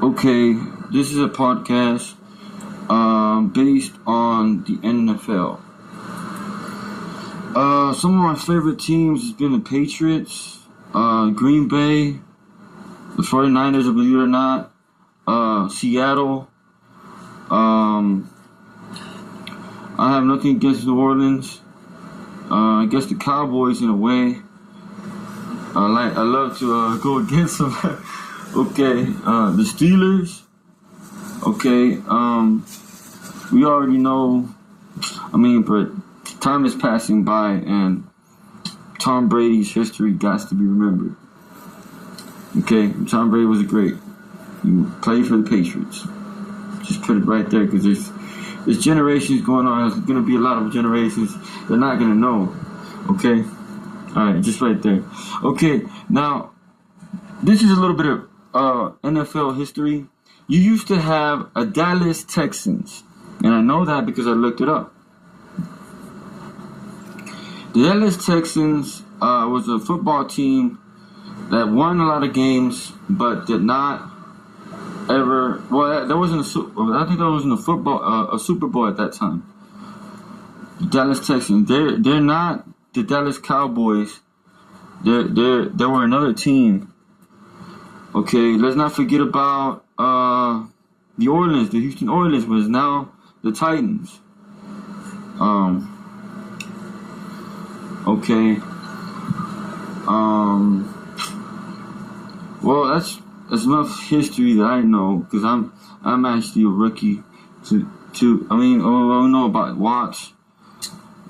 Okay, this is a podcast based on the NFL. Some of my favorite teams has been the Patriots, Green Bay, the 49ers, believe it or not, Seattle. I have nothing against New Orleans. I guess the Cowboys in a way. I love to go against them. Okay, the Steelers. Okay, we already know. But time is passing by, and Tom Brady's history got to be remembered. Okay, Tom Brady was great. He played for the Patriots. Just put it right there, because there's generations going on. There's going to be a lot of generations they're not going to know. Okay, all right, just right there. Okay, now this is a little bit of NFL history. You used to have a Dallas Texans, and I know that because I looked it up. The Dallas Texans was a football team that won a lot of games, but did not ever. Well, there wasn't I think there wasn't a Super Bowl at that time. The Dallas Texans. They're not the Dallas Cowboys. They were another team. Okay, let's not forget about the Oilers. The Houston Oilers was now the Titans. Okay. Well, that's enough history that I know, because I'm actually a rookie. I know about Watts,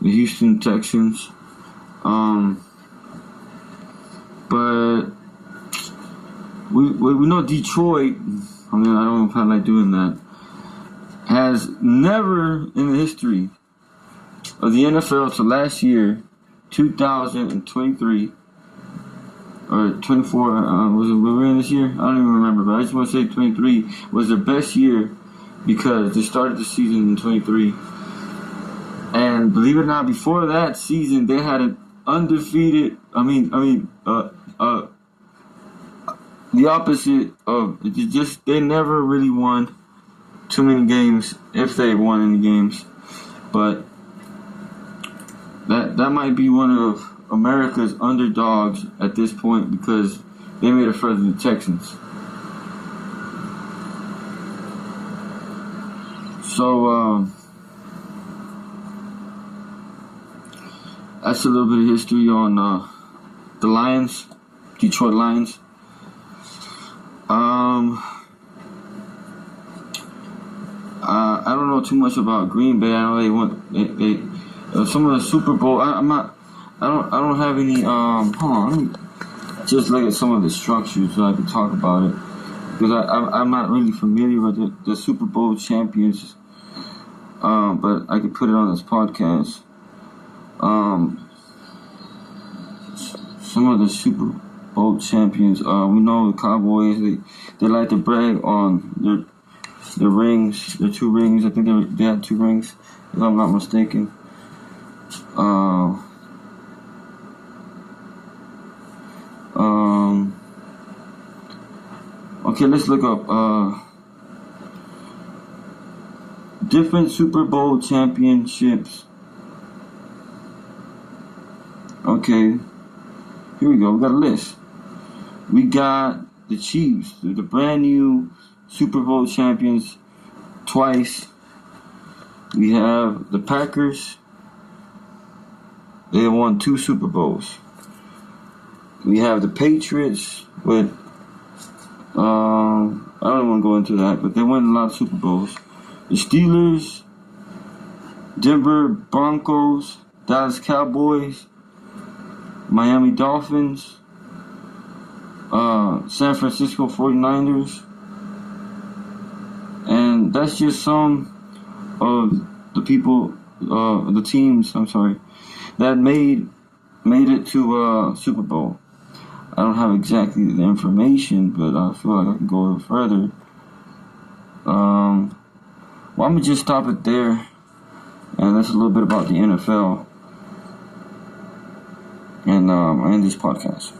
the Houston Texans. But we know Detroit. I don't know if I like doing that. Has never in the history of the NFL to last year, 2023 or 24. Was it we were in this year? I don't even remember. But I just want to say 23 was their best year, because they started the season in 23. And believe it or not, before that season, they had an undefeated. The opposite of they never really won too many games, if they won any games. But that might be one of America's underdogs at this point, because they made it further than the Texans. So that's a little bit of history on the Lions, Detroit Lions. I don't know too much about Green Bay. I know they some of the Super Bowl. I don't have any. Hold on, let me just look at some of the structures so I can talk about it, because I'm not really familiar with the Super Bowl champions. But I could put it on this podcast. Some of the Super Bowl champions. We know the Cowboys. They like to brag on their rings, their 2 rings. I think they had 2 rings, if I'm not mistaken. Okay, let's look up different Super Bowl championships. Okay, here we go. We got a list. We got the Chiefs, the brand new Super Bowl champions twice. We have the Packers. They won 2 Super Bowls. We have the Patriots with I don't want to go into that, but they won a lot of Super Bowls. The Steelers, Denver Broncos, Dallas Cowboys, Miami Dolphins, San Francisco 49ers. And that's just some of the people, the teams, that made it to Super Bowl. I don't have exactly the information, but I feel like I can go a little further. I'm going to just stop it there. And that's a little bit about the NFL. And I end this podcast.